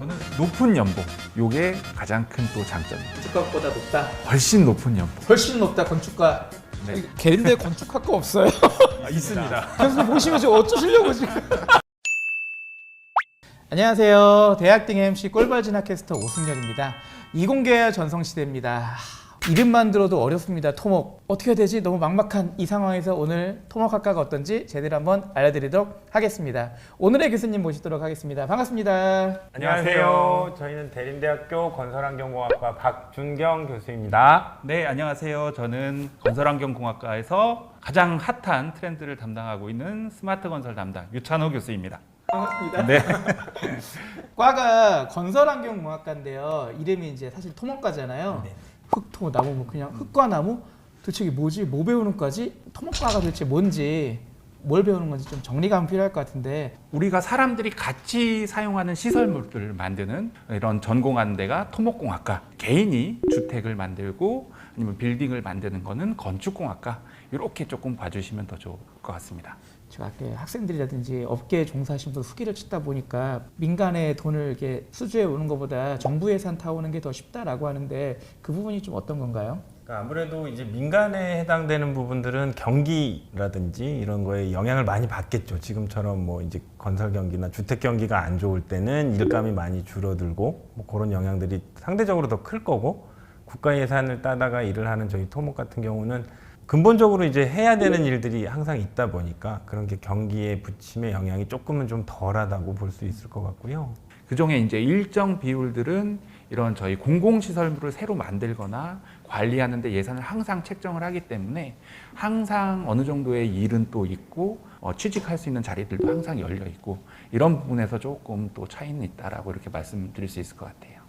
저는 높은 연봉, 요게 가장 큰 또 장점입니다. 집값보다 높다. 훨씬 높은 연봉. 훨씬 높다. 건축가. 네. 게린데 건축학과 없어요. 있습니다. 교수님 보시면 지금 어쩌시려고 지금. 안녕하세요. 대학딩 MC 꿀벌 진학캐스터 오승열입니다. 이공계열 전성시대입니다. 이름만 들어도 어렵습니다. 토목. 어떻게 해야 되지? 너무 막막한 이 상황에서 오늘 토목학과가 어떤지 제대로 한번 알려드리도록 하겠습니다. 오늘의 교수님 모시도록 하겠습니다. 반갑습니다. 안녕하세요. 저희는 대림대학교 건설환경공학과 박준경 교수입니다. 네, 안녕하세요. 저는 건설환경공학과에서 가장 핫한 트렌드를 담당하고 있는 스마트 건설 담당 유찬호 교수입니다. 반갑습니다. 네. 과가 건설환경공학과인데요. 이름이 이제 사실 토목과잖아요. 네. 흙토 나무 뭐 그냥 흙과 나무 도대체 이게 뭐지? 뭐 배우는 과지? 토목과가 도대체 뭔지 뭘 배우는 건지 좀 정리가 필요할 것 같은데 우리가 사람들이 같이 사용하는 시설물들을 만드는 이런 전공하는 데가 토목공학과, 개인이 주택을 만들고 아니면 빌딩을 만드는 거는 건축공학과, 이렇게 조금 봐주시면 더 좋을 것 같습니다. 제가 학생들이라든지 업계에 종사하신 분 후기를 찾다 보니까 민간의 돈을 이렇게 수주해 오는 것보다 정부 예산 타오는 게 더 쉽다라고 하는데 그 부분이 좀 어떤 건가요? 그러니까 아무래도 이제 민간에 해당되는 부분들은 경기라든지 이런 거에 영향을 많이 받겠죠. 지금처럼 뭐 이제 건설 경기나 주택 경기가 안 좋을 때는 일감이 많이 줄어들고 뭐 그런 영향들이 상대적으로 더 클 거고, 국가 예산을 따다가 일을 하는 저희 토목 같은 경우는 근본적으로 이제 해야 되는 일들이 항상 있다 보니까 그런 게 경기의 부침의 영향이 조금은 좀 덜하다고 볼 수 있을 것 같고요. 그중에 이제 일정 비율들은 이런 저희 공공시설물을 새로 만들거나 관리하는 데 예산을 항상 책정을 하기 때문에 항상 어느 정도의 일은 또 있고 취직할 수 있는 자리들도 항상 열려 있고, 이런 부분에서 조금 또 차이는 있다라고 이렇게 말씀드릴 수 있을 것 같아요.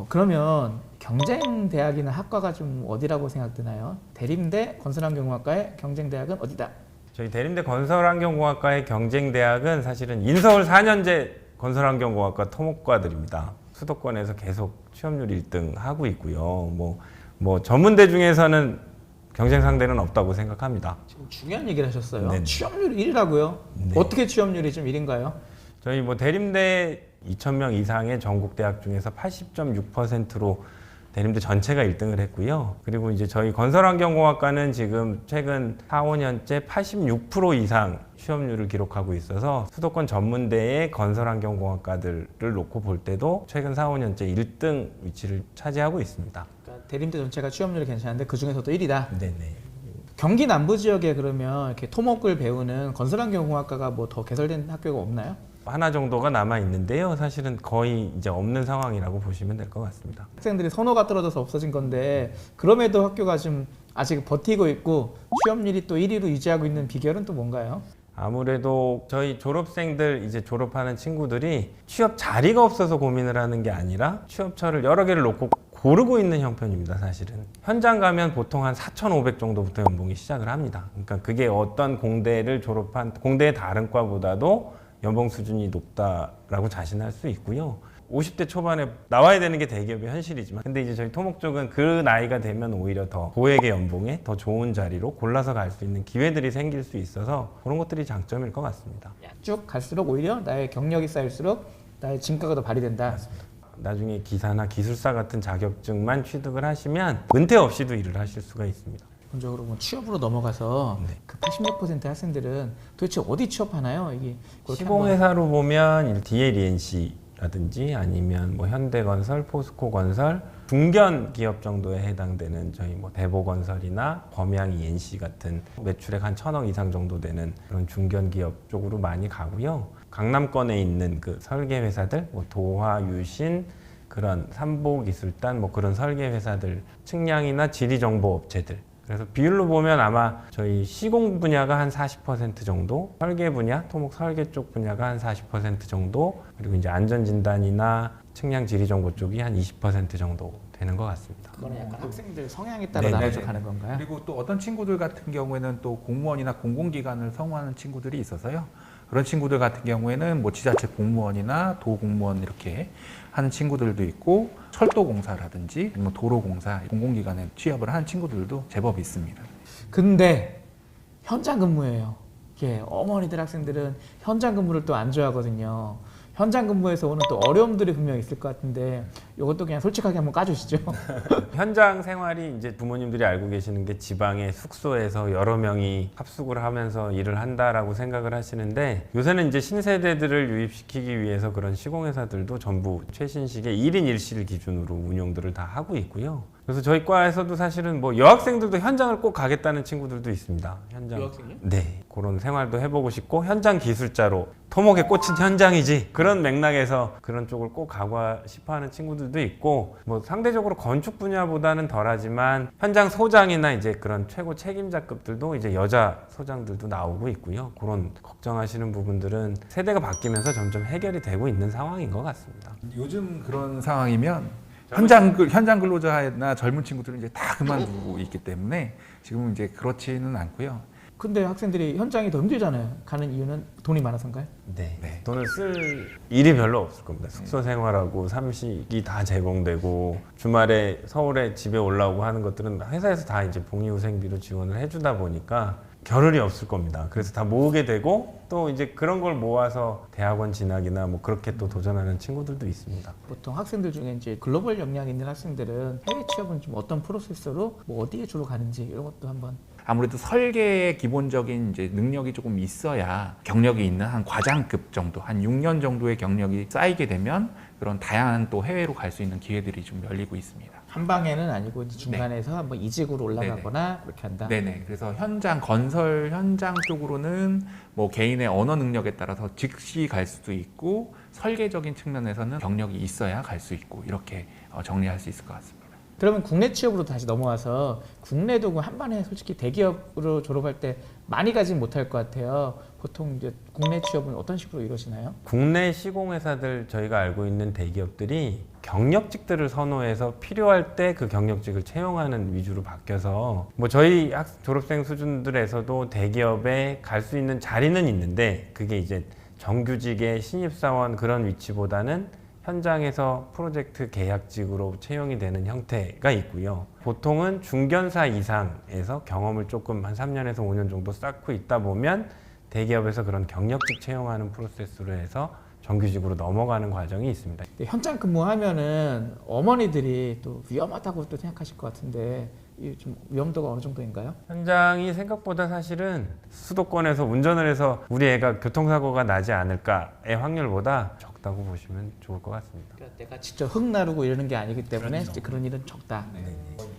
그러면 경쟁 대학이나 학과가 좀 어디라고 생각되나요? 대림대 건설환경공학과의 경쟁 대학은 어디다? 저희 대림대 건설환경공학과의 경쟁대학은 사실은 인서울 4년제 건설환경공학과 토목과들입니다. 수도권에서 계속 취업률 1등 하고 있고요. 뭐 전문대 중에서는 경쟁 상대는 없다고 생각합니다. 지금 중요한 얘기를 하셨어요. 네네. 취업률 1위라고요? 네. 어떻게 취업률이 좀 1인가요? 저희 뭐 대림대 2,000명 이상의 전국 대학 중에서 80.6%로 대림대 전체가 1등을 했고요. 그리고 이제 저희 건설환경공학과는 지금 최근 4, 5년째 86% 이상 취업률을 기록하고 있어서 수도권 전문대의 건설환경공학과들을 놓고 볼 때도 최근 4, 5년째 1등 위치를 차지하고 있습니다. 그러니까 대림대 전체가 취업률이 괜찮은데 그 중에서도 1위다. 네네. 경기 남부 지역에 그러면 이렇게 토목을 배우는 건설환경공학과가 뭐 더 개설된 학교가 없나요? 하나 정도가 남아 있는데요. 사실은 거의 이제 없는 상황이라고 보시면 될 것 같습니다. 학생들이 선호가 떨어져서 없어진 건데 그럼에도 학교가 좀 아직 버티고 있고 취업률이 또 1위로 유지하고 있는 비결은 또 뭔가요? 아무래도 저희 졸업생들 이제 졸업하는 친구들이 취업 자리가 없어서 고민을 하는 게 아니라 취업처를 여러 개를 놓고 고르고 있는 형편입니다. 사실은 현장 가면 보통 한 4,500 정도부터 연봉이 시작을 합니다. 그러니까 그게 어떤 공대를 졸업한 공대의 다른 과보다도 연봉 수준이 높다라고 자신할 수 있고요. 50대 초반에 나와야 되는 게 대기업의 현실이지만, 근데 이제 저희 토목 쪽은 그 나이가 되면 오히려 더 고액의 연봉에 더 좋은 자리로 골라서 갈 수 있는 기회들이 생길 수 있어서 그런 것들이 장점일 것 같습니다. 쭉 갈수록 오히려 나의 경력이 쌓일수록 나의 진가가 더 발휘된다. 나중에 기사나 기술사 같은 자격증만 취득을 하시면 은퇴 없이도 일을 하실 수가 있습니다. 기본적으로 뭐 취업으로 넘어가서 네. 그 86% 학생들은 도대체 어디 취업하나요? 이게 그렇게 시공회사로 보면 DLENC라든지 아니면 뭐 현대건설, 포스코건설, 중견 기업 정도에 해당되는 저희 뭐 대보건설이나 범양 ENC 같은 매출액 한 1,000억 이상 정도 되는 그런 중견 기업 쪽으로 많이 가고요. 강남권에 있는 그 설계 회사들, 뭐 도화, 유신, 그런 삼보기술단, 뭐 그런 설계 회사들, 측량이나 지리정보 업체들. 그래서 비율로 보면 아마 저희 시공 분야가 한 40% 정도, 설계 분야, 토목 설계 쪽 분야가 한 40% 정도, 그리고 이제 안전진단이나 측량 지리정보 쪽이 한 20% 정도 되는 것 같습니다. 그거는 약간 학생들 성향에 따라 네네. 나눠져 가는 건가요? 그리고 또 어떤 친구들 같은 경우에는 또 공무원이나 공공기관을 성우하는 친구들이 있어서요. 그런 친구들 같은 경우에는 뭐 지자체 공무원이나 도공무원 이렇게 하는 친구들도 있고, 철도공사라든지 뭐 도로공사, 공공기관에 취업을 하는 친구들도 제법 있습니다. 근데 현장 근무예요. 어머니들 학생들은 현장 근무를 또 안 좋아하거든요. 현장 근무에서 오는 또 어려움들이 분명히 있을 것 같은데 이것도 그냥 솔직하게 한번 까주시죠. 현장 생활이 이제 부모님들이 알고 계시는 게 지방의 숙소에서 여러 명이 합숙을 하면서 일을 한다라고 생각을 하시는데, 요새는 이제 신세대들을 유입시키기 위해서 그런 시공회사들도 전부 최신식의 1인 1실 기준으로 운영들을 다 하고 있고요. 그래서 저희 과에서도 사실은 뭐 여학생들도 현장을 꼭 가겠다는 친구들도 있습니다. 현장. 여학생이요? 네. 그런 생활도 해보고 싶고 현장 기술자로 토목에 꽂힌 현장이지, 그런 맥락에서 그런 쪽을 꼭 가고 싶어하는 친구들도 있고, 뭐 상대적으로 건축 분야보다는 덜하지만 현장 소장이나 이제 그런 최고 책임자급들도 이제 여자 소장들도 나오고 있고요. 그런 걱정하시는 부분들은 세대가 바뀌면서 점점 해결이 되고 있는 상황인 것 같습니다. 요즘 그런 상황이면 현장 근로자나 젊은 친구들은 이제 다 그만두고 있기 때문에 지금은 이제 그렇지는 않고요. 근데 학생들이 현장이 더 힘들잖아요. 가는 이유는 돈이 많아서인가요? 네. 네. 돈을 쓸 일이 별로 없을 겁니다. 숙소 생활하고 삼식이 다 제공되고 주말에 서울에 집에 올라오고 하는 것들은 회사에서 다 이제 복리후생비로 지원을 해주다 보니까 겨를이 없을 겁니다. 그래서 다 모으게 되고 또 이제 그런 걸 모아서 대학원 진학이나 뭐 그렇게 또 도전하는 친구들도 있습니다. 보통 학생들 중에 이제 글로벌 역량이 있는 학생들은 해외 취업은 좀 어떤 프로세스로 뭐 어디에 주로 가는지 이런 것도 한번. 아무래도 설계의 기본적인 이제 능력이 조금 있어야 경력이 있는 한 과장급 정도, 한 6년 정도의 경력이 쌓이게 되면 그런 다양한 또 해외로 갈 수 있는 기회들이 좀 열리고 있습니다. 한 방에는 아니고 이제 중간에서 한번 이직으로 올라가거나 그렇게 한다. 네네. 그래서 현장 건설 현장 쪽으로는 뭐 개인의 언어 능력에 따라서 즉시 갈 수도 있고, 설계적인 측면에서는 경력이 있어야 갈 수 있고, 이렇게 정리할 수 있을 것 같습니다. 그러면 국내 취업으로 다시 넘어와서 국내도 한 번에 솔직히 대기업으로 졸업할 때 많이 가진 못할 것 같아요. 보통 이제 국내 취업은 어떤 식으로 이루어지나요? 국내 시공회사들 저희가 알고 있는 대기업들이 경력직들을 선호해서 필요할 때 그 경력직을 채용하는 위주로 바뀌어서 뭐 저희 졸업생 수준들에서도 대기업에 갈 수 있는 자리는 있는데, 그게 이제 정규직의 신입사원 그런 위치보다는 현장에서 프로젝트 계약직으로 채용이 되는 형태가 있고요. 보통은 중견사 이상에서 경험을 조금 한 3년에서 5년 정도 쌓고 있다 보면 대기업에서 그런 경력직 채용하는 프로세스로 해서 정규직으로 넘어가는 과정이 있습니다. 현장 근무하면은 어머니들이 또 위험하다고 또 생각하실 것 같은데 이 좀 위험도가 어느 정도인가요? 현장이 생각보다 사실은 수도권에서 운전을 해서 우리 애가 교통사고가 나지 않을까의 확률보다 적다고 보시면 좋을 것 같습니다. 그러니까 내가 직접 흙 나르고 이러는 게 아니기 때문에 이제 그런 일은 적다.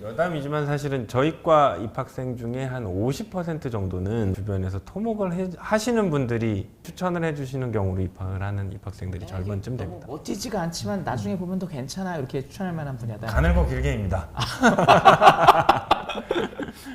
여담이지만 사실은 저희과 입학생 중에 한 50% 정도는 주변에서 토목을 하시는 분들이 추천을 해주시는 경우로 입학을 하는 입학생들이 절반쯤 됩니다. 멋지지가 않지만 나중에 보면 더 괜찮아 이렇게 추천할 만한 분야다. 가늘고 길게입니다.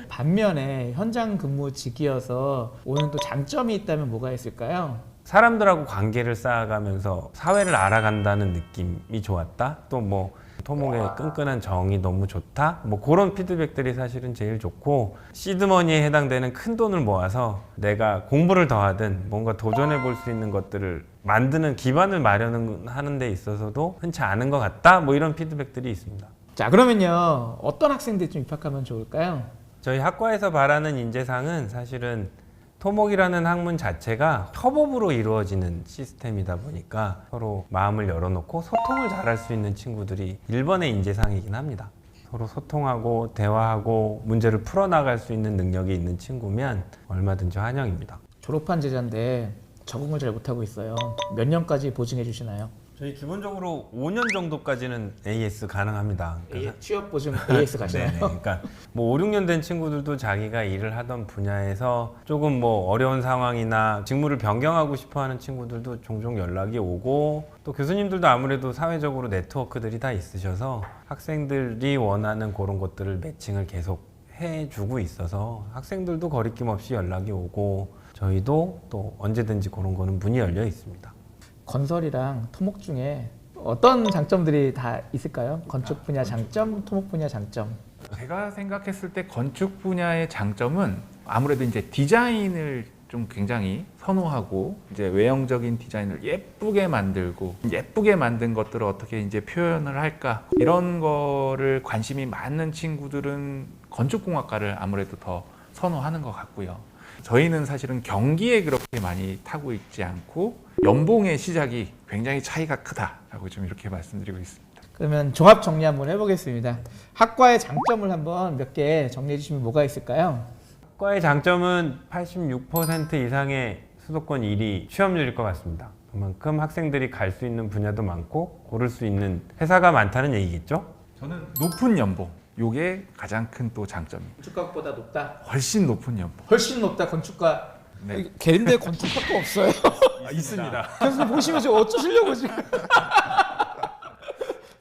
반면에 현장 근무직이어서 오는 또 장점이 있다면 뭐가 있을까요? 사람들하고 관계를 쌓아가면서 사회를 알아간다는 느낌이 좋았다. 또 뭐 토목의 끈끈한 정이 너무 좋다. 뭐 그런 피드백들이 사실은 제일 좋고, 시드머니에 해당되는 큰 돈을 모아서 내가 공부를 더 하든 뭔가 도전해 볼 수 있는 것들을 만드는 기반을 마련하는 데 있어서도 흔치 않은 것 같다. 뭐 이런 피드백들이 있습니다. 자, 그러면요 어떤 학생들이 좀 입학하면 좋을까요? 저희 학과에서 바라는 인재상은 사실은 토목이라는 학문 자체가 협업으로 이루어지는 시스템이다 보니까 서로 마음을 열어놓고 소통을 잘할 수 있는 친구들이 1번의 인재상이긴 합니다. 서로 소통하고 대화하고 문제를 풀어나갈 수 있는 능력이 있는 친구면 얼마든지 환영입니다. 졸업한 제자인데 적응을 잘 못하고 있어요. 몇 년까지 보증해 주시나요? 저희 기본적으로 5년 정도까지는 AS 가능합니다. 취업 보증 AS 가시나요? 네네. 그러니까 뭐 5, 6년 된 친구들도 자기가 일을 하던 분야에서 조금 뭐 어려운 상황이나 직무를 변경하고 싶어하는 친구들도 종종 연락이 오고, 또 교수님들도 아무래도 사회적으로 네트워크들이 다 있으셔서 학생들이 원하는 그런 것들을 매칭을 계속 해주고 있어서 학생들도 거리낌 없이 연락이 오고, 저희도 또 언제든지 그런 거는 문이 열려 있습니다. 건설이랑 토목 중에 어떤 장점들이 다 있을까요? 건축 분야 장점, 토목 분야 장점. 제가 생각했을 때 건축 분야의 장점은 아무래도 이제 디자인을 좀 굉장히 선호하고, 이제 외형적인 디자인을 예쁘게 만들고, 예쁘게 만든 것들을 어떻게 이제 표현을 할까, 이런 거를 관심이 많은 친구들은 건축공학과를 아무래도 더 선호하는 것 같고요. 저희는 사실은 경기에 그렇게 많이 타고 있지 않고 연봉의 시작이 굉장히 차이가 크다라고 좀 이렇게 말씀드리고 있습니다. 그러면 종합 정리 한번 해보겠습니다. 학과의 장점을 한번 몇 개 정리해 주시면 뭐가 있을까요? 학과의 장점은 86% 이상의 수도권 1위 취업률일 것 같습니다. 그만큼 학생들이 갈 수 있는 분야도 많고 고를 수 있는 회사가 많다는 얘기겠죠? 저는 높은 연봉, 요게 가장 큰 또 장점입니다. 건축가보다 높다. 훨씬 높은 연봉. 훨씬 높다. 건축가. 네. 계린대 건축학과 없어요. 있습니다. 교수님 보시면 지금 어쩌시려고 지금.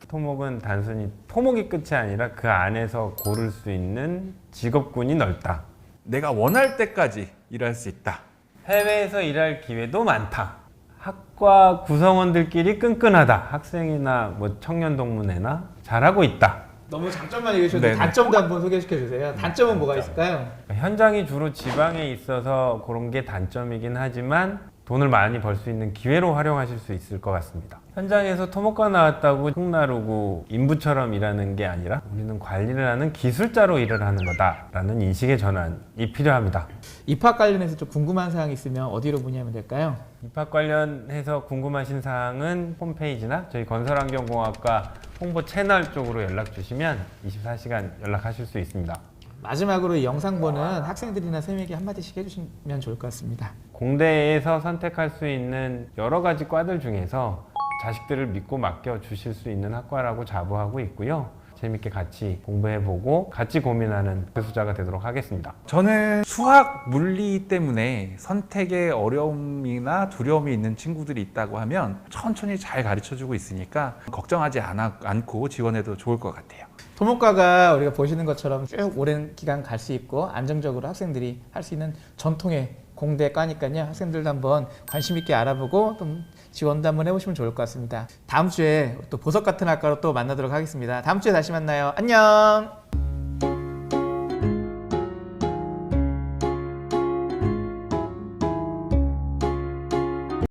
토목은 단순히 토목이 끝이 아니라 그 안에서 고를 수 있는 직업군이 넓다. 내가 원할 때까지 일할 수 있다. 해외에서 일할 기회도 많다. 학과 구성원들끼리 끈끈하다. 학생이나 뭐 청년 동문회나 잘하고 있다. 너무 장점만 얘기하셨는데 네네. 단점도 한번 소개시켜 주세요. 단점은 뭐가 있을까요? 현장이 주로 지방에 있어서 그런 게 단점이긴 하지만 돈을 많이 벌 수 있는 기회로 활용하실 수 있을 것 같습니다. 현장에서 토목과 나왔다고 흙나르고 인부처럼 일하는 게 아니라 우리는 관리를 하는 기술자로 일을 하는 거다라는 인식의 전환이 필요합니다. 입학 관련해서 좀 궁금한 사항 있으면 어디로 문의하면 될까요? 입학 관련해서 궁금하신 사항은 홈페이지나 저희 건설환경공학과 홍보 채널 쪽으로 연락 주시면 24시간 연락하실 수 있습니다. 마지막으로 이 영상 보는 학생들이나 선생님에게 한마디씩 해주시면 좋을 것 같습니다. 공대에서 선택할 수 있는 여러 가지 과들 중에서 자식들을 믿고 맡겨 주실 수 있는 학과라고 자부하고 있고요. 재밌게 같이 공부해보고 같이 고민하는 교수자가 되도록 하겠습니다. 저는 수학, 물리 때문에 선택에 어려움이나 두려움이 있는 친구들이 있다고 하면 천천히 잘 가르쳐주고 있으니까 걱정하지 않고 지원해도 좋을 것 같아요. 토목과가 우리가 보시는 것처럼 쭉 오랜 기간 갈 수 있고 안정적으로 학생들이 할 수 있는 전통의 공대과니까요. 학생들도 한번 관심 있게 알아보고 좀 지원도 한번 해보시면 좋을 것 같습니다. 다음 주에 또 보석 같은 학과로 또 만나도록 하겠습니다. 다음 주에 다시 만나요. 안녕.